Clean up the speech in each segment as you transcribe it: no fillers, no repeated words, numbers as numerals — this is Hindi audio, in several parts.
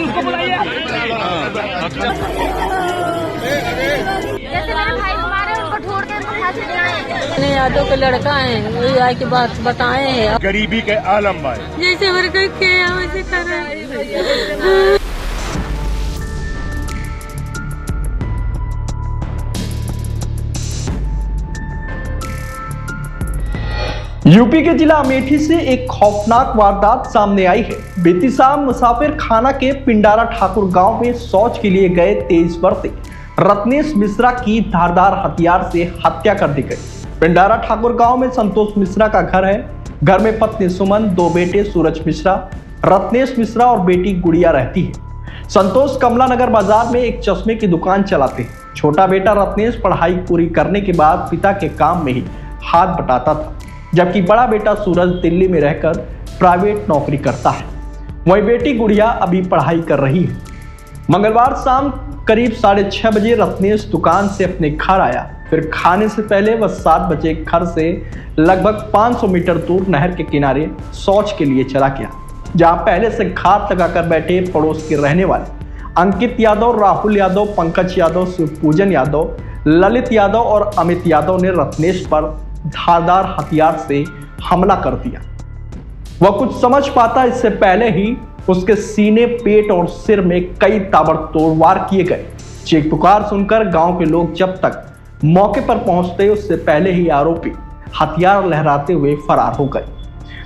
उसको बुलाइए। जैसे मेरे भाई को मारे उनको ढूंढ के उनको फांसी दिलाएं। यादों के लड़का है, वही आए की बात बताए हैं। गरीबी के आलम भाई जैसे हमारे कोई किया वैसे कर रहे हैं। यूपी के जिला अमेठी से एक खौफनाक वारदात सामने आई है। बीती शाम मुसाफिर खाना के पिंडारा ठाकुर गांव में शौच के लिए गए 23 वर्षीय रत्नेश मिश्रा की धारदार हथियार से हत्या कर दी गई। पिंडारा ठाकुर गांव में संतोष मिश्रा का घर है। घर में पत्नी सुमन, दो बेटे सूरज मिश्रा, रत्नेश मिश्रा और बेटी गुड़िया रहती है। संतोष कमला नगर बाजार में एक चश्मे की दुकान चलाते हैं। छोटा बेटा रत्नेश पढ़ाई पूरी करने के बाद पिता के काम में ही हाथ बटाता था, जबकि बड़ा बेटा सूरज दिल्ली में रहकर प्राइवेट नौकरी करता है। वही बेटी गुड़िया अभी पढ़ाई कर रही है। मंगलवार शाम करीब 6:30 बजे रत्नेश दुकान से अपने घर आया। फिर खाने से पहले वह 7 बजे घर से लगभग 500 मीटर दूर नहर के किनारे शौच के लिए चला गया, जहां पहले से घात लगाकर बैठे पड़ोस के रहने वाले अंकित यादव, राहुल यादव, पंकज यादव, शिवपूजन यादव, ललित यादव और अमित यादव ने रत्नेश पर धारदार हथियार से हमला कर दिया। वह कुछ समझ पाता इससे पहले ही उसके सीने, पेट और सिर में कई ताबड़तोड़ वार किए गए। चीख पुकार सुनकर गांव के लोग जब तक मौके पर पहुंचते उससे पहले ही आरोपी हथियार लहराते हुए फरार हो गए,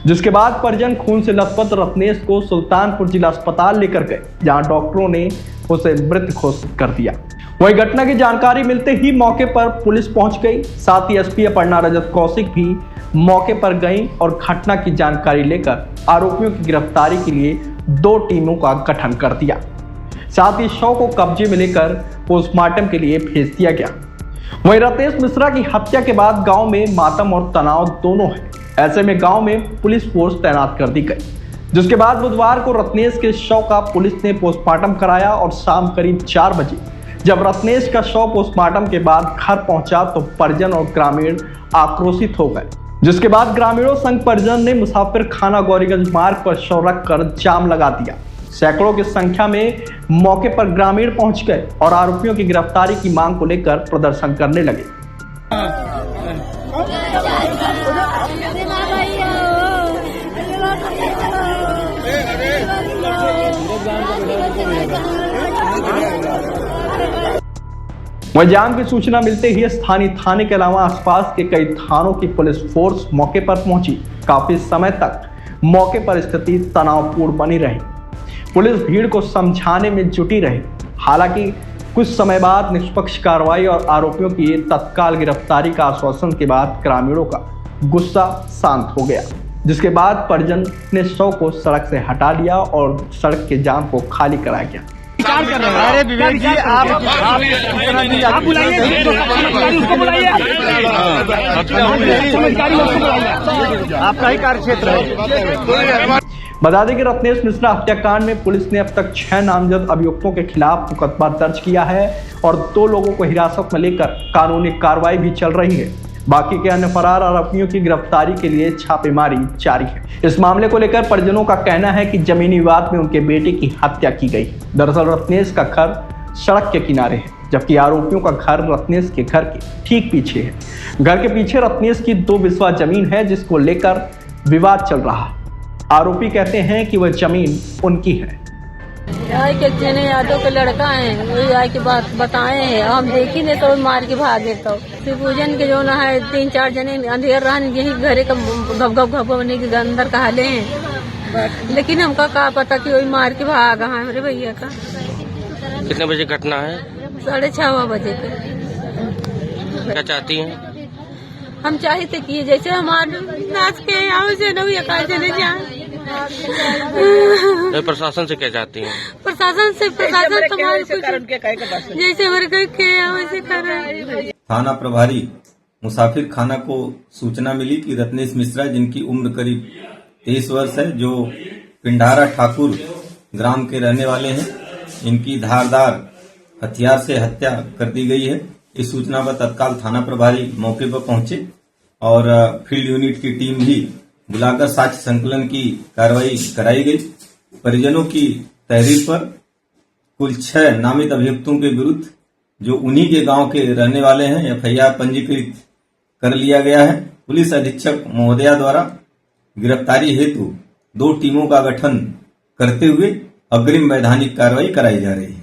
जिसके बाद परिजन खून से लथपथ रत्नेश को सुल्तानपुर जिला अस्पताल लेकर गए, जहां डॉक्टरों ने उसे मृत घोषित कर दिया। वही घटना की जानकारी मिलते ही मौके पर पुलिस पहुंच गई। साथ ही एसपी अपर्णा रजत कौशिक भी मौके पर गई और घटना की जानकारी लेकर आरोपियों की गिरफ्तारी के लिए 2 टीमों का गठन कर दिया। साथ ही शव को कब्जे में लेकर पोस्टमार्टम के लिए भेज दिया गया। वहीं रत्नेश मिश्रा की हत्या के बाद गांव में मातम और तनाव दोनों है। ऐसे में गांव में पुलिस फोर्स तैनात कर दी गई, जिसके बाद बुधवार को रत्नेश के शव का पुलिस ने पोस्टमार्टम कराया और शाम करीब 4 बजे जब रत्नेश का शव पोस्टमार्टम के बाद घर पहुंचा तो परिजन और ग्रामीण आक्रोशित हो गए, जिसके बाद ग्रामीणों संग परिजन ने मुसाफिर खाना गौरीगंज मार्ग पर शव रखकर जाम लगा दिया। सैकड़ों की संख्या में मौके पर ग्रामीण पहुंच गए और आरोपियों की गिरफ्तारी की मांग को लेकर प्रदर्शन करने लगे। वह जाम की सूचना मिलते ही स्थानीय थाने के अलावा आसपास के कई थानों की पुलिस फोर्स मौके पर पहुंची। काफी समय तक मौके पर स्थिति तनावपूर्ण बनी रही। पुलिस भीड़ को समझाने में जुटी रही। हालांकि कुछ समय बाद निष्पक्ष कार्रवाई और आरोपियों की तत्काल गिरफ्तारी का आश्वासन के बाद ग्रामीणों का गुस्सा शांत हो गया, जिसके बाद परिजन ने शव को सड़क से हटा लिया और सड़क के जाम को खाली कराया गया। अरे विवेक जी, आप बुलाइए, उसको बुलाइए। आपका ही कार्य क्षेत्र है। बता दें कि रत्नेश मिश्रा हत्याकांड में पुलिस ने अब तक 6 नामजद अभियुक्तों के खिलाफ मुकदमा दर्ज किया है और 2 लोगों को हिरासत में लेकर कानूनी कार्रवाई भी चल रही है। बाकी के अन्य फरार आरोपियों की गिरफ्तारी के लिए छापेमारी जारी है। इस मामले को लेकर परिजनों का कहना है कि जमीनी विवाद में उनके बेटे की हत्या की गई। दरअसल रत्नेश का घर सड़क के किनारे है, जबकि आरोपियों का घर रत्नेश के घर के ठीक पीछे है। घर के पीछे रत्नेश की 2 बिस्वा जमीन है, जिसको लेकर विवाद चल रहा है। आरोपी कहते हैं कि वह जमीन उनकी है। यादों के लड़का है, वही आए की बात बताए हैं। हम देखी नहीं तो मार के भागे। तो शिवपूजन के जो ना है 3-4 जने अंधेर रहा यही घरे का घप घप घप होने के अंदर कहा ले हैं, लेकिन हमका कहा पता कि वही मार के भागा है मेरे भैया का। कितने बजे घटना है? 6:30 बजे के। क्या चाहती हैं? हम चाहते कि जैसे हमारे नाच के यहाँ से न चले जाए। प्रशासन से क्या चाहती हैं? प्रशासन तुम्हारे जैसे हमारे वैसे कर रहे हैं। थाना प्रभारी मुसाफिर खाना को सूचना मिली कि रत्नेश मिश्रा, जिनकी उम्र करीब 23 वर्ष है, जो पिंडारा ठाकुर ग्राम के रहने वाले हैं, इनकी धारदार हथियार से हत्या कर दी गई है। इस सूचना पर तत्काल थाना प्रभारी मौके पर पहुंचे और फील्ड यूनिट की टीम भी बुलाकर साक्ष्य संकलन की कार्रवाई कराई गई। परिजनों की तहरीर पर कुल 6 नामित अभियुक्तों के विरुद्ध, जो उन्हीं के गांव के रहने वाले हैं, FIR पंजीकृत कर लिया गया है। पुलिस अधीक्षक महोदया द्वारा गिरफ्तारी हेतु 2 टीमों का गठन करते हुए अग्रिम वैधानिक कार्रवाई कराई जा रही है।